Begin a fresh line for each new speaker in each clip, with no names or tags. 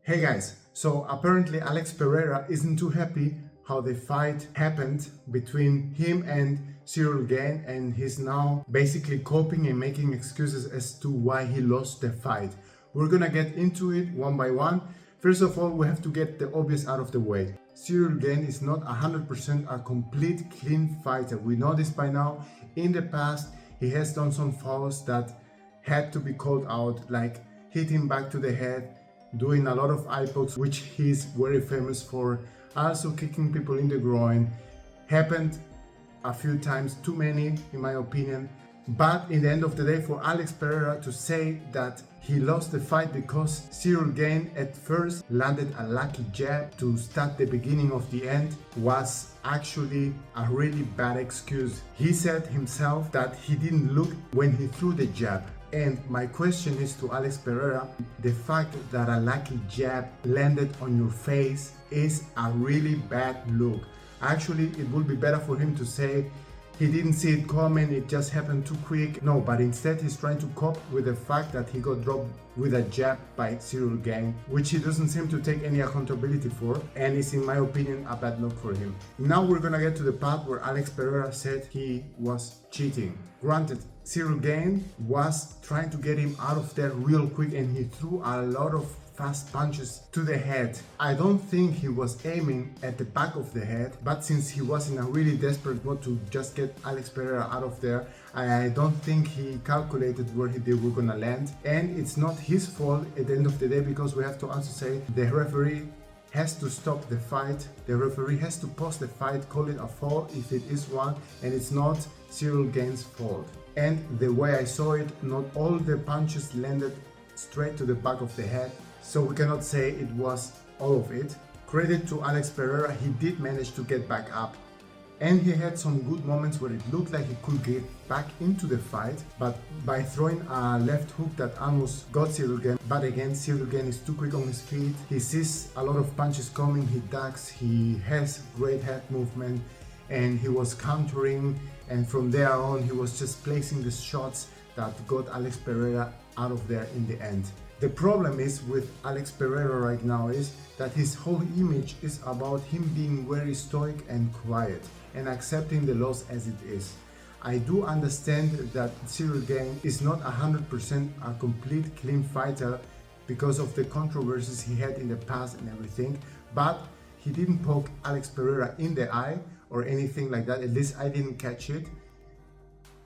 Hey guys, so apparently Alex Pereira isn't too happy how the fight happened between him and Cyril Gane, and he's now basically coping and making excuses as to why he lost the fight. We're gonna get into it one by one. First of all, we have to get the obvious out of the way. Cyril Gane is not 100% a complete clean fighter. We know this by now. In the past, he has done some fouls that had to be called out, like hitting back to the head, doing a lot of eye pokes, which he's very famous for. Also kicking people in the groin. Happened a few times, too many in my opinion. But in the end of the day, for Alex Pereira to say that he lost the fight because Cyril Gane at first landed a lucky jab to start the beginning of the end was actually a really bad excuse. He said himself that he didn't look when he threw the jab. And my question is to Alex Pereira, the fact that a lucky jab landed on your face is a really bad look. Actually, it would be better for him to say he didn't see it coming, it just happened too quick. No, but instead he's trying to cope with the fact that he got dropped with a jab by Cyril Gane, which he doesn't seem to take any accountability for, and is in my opinion a bad look for him. Now we're gonna get to the part where Alex Pereira said he was cheating. Granted, Cyril Gane was trying to get him out of there real quick, and he threw a lot of fast punches to the head. I don't think he was aiming at the back of the head, but since he was in a really desperate mode to just get Alex Pereira out of there, I don't think he calculated where they were gonna land. And it's not his fault at the end of the day, because we have to also say the referee has to stop the fight. The referee has to pause the fight, call it a foul if it is one, and it's not Cyril Gane's fault. And the way I saw it, not all the punches landed straight to the back of the head, so we cannot say it was all of it. Credit to Alex Pereira, he did manage to get back up, and he had some good moments where it looked like he could get back into the fight, but by throwing a left hook that almost got Cyril Gane. But again, Cyril Gane is too quick on his feet, he sees a lot of punches coming, he ducks, he has great head movement, and he was countering, and from there on he was just placing the shots that got Alex Pereira out of there in the end. The problem is with Alex Pereira right now is that his whole image is about him being very stoic and quiet and accepting the loss as it is. I do understand that Cyril Gane is not 100% a complete clean fighter because of the controversies he had in the past and everything, but he didn't poke Alex Pereira in the eye or anything like that, at least I didn't catch it.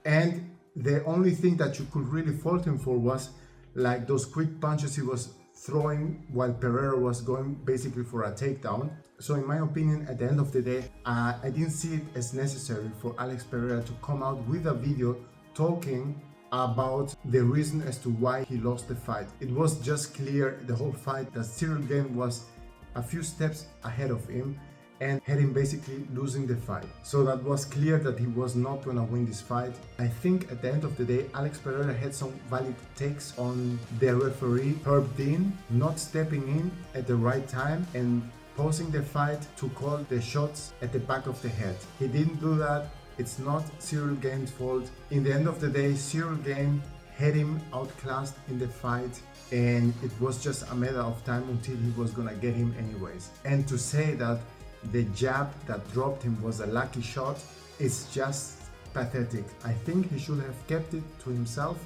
And the only thing that you could really fault him for was like those quick punches he was throwing while Pereira was going basically for a takedown. So in my opinion, at the end of the day, I didn't see it as necessary for Alex Pereira to come out with a video talking about the reason as to why he lost the fight. It was just clear the whole fight that Cyril Gane was a few steps ahead of him and had him basically losing the fight. So that was clear that he was not gonna win this fight. I think at the end of the day, Alex Pereira had some valid takes on the referee, Herb Dean, not stepping in at the right time and pausing the fight to call the shots at the back of the head. He didn't do that. It's not Cyril Gane's fault. In the end of the day, Cyril Gane had him outclassed in the fight, and it was just a matter of time until he was gonna get him anyways. And to say that the jab that dropped him was a lucky shot is just pathetic. I think he should have kept it to himself,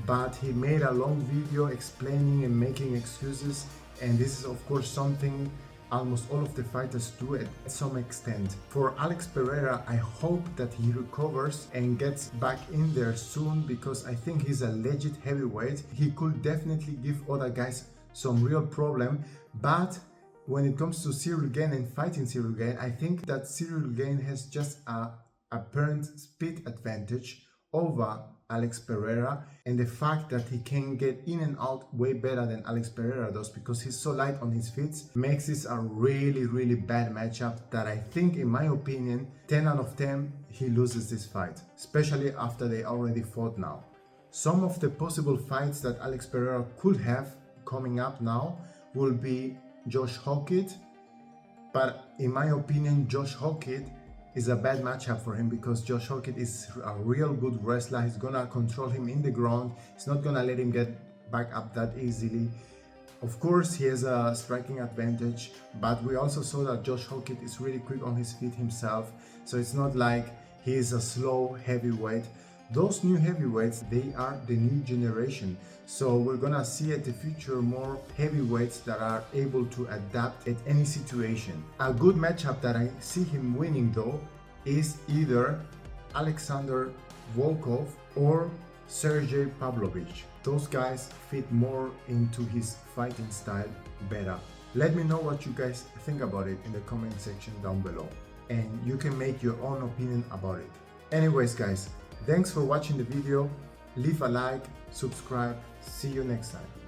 but he made a long video explaining and making excuses, and this is of course something almost all of the fighters do at some extent. For Alex Pereira, I hope that he recovers and gets back in there soon, because I think he's a legit heavyweight. He could definitely give other guys some real problem, but when it comes to Cyril Gane and fighting Cyril Gane, I think that Cyril Gane has just a apparent speed advantage over Alex Pereira, and the fact that he can get in and out way better than Alex Pereira does because he's so light on his feet makes this a really bad matchup that I think, in my opinion, 10 out of 10 he loses this fight, especially after they already fought now. Some of the possible fights that Alex Pereira could have coming up now will be Josh Hawkett, but in my opinion Josh Hawkett is a bad matchup for him because Josh Hawkett is a real good wrestler. He's gonna control him in the ground, he's not gonna let him get back up that easily. Of course, he has a striking advantage, but we also saw that Josh Hockett is really quick on his feet himself, so it's not like he is a slow heavyweight. Those new heavyweights, they are the new generation, so we're gonna see at the future more heavyweights that are able to adapt at any situation. A good matchup that I see him winning though is either Alexander Volkov or Sergey Pavlovich. Those guys fit more into his fighting style better. Let me know what you guys think about it in the comment section down below, and you can make your own opinion about it. Anyways guys, thanks for watching the video. Leave a like, subscribe, see you next time.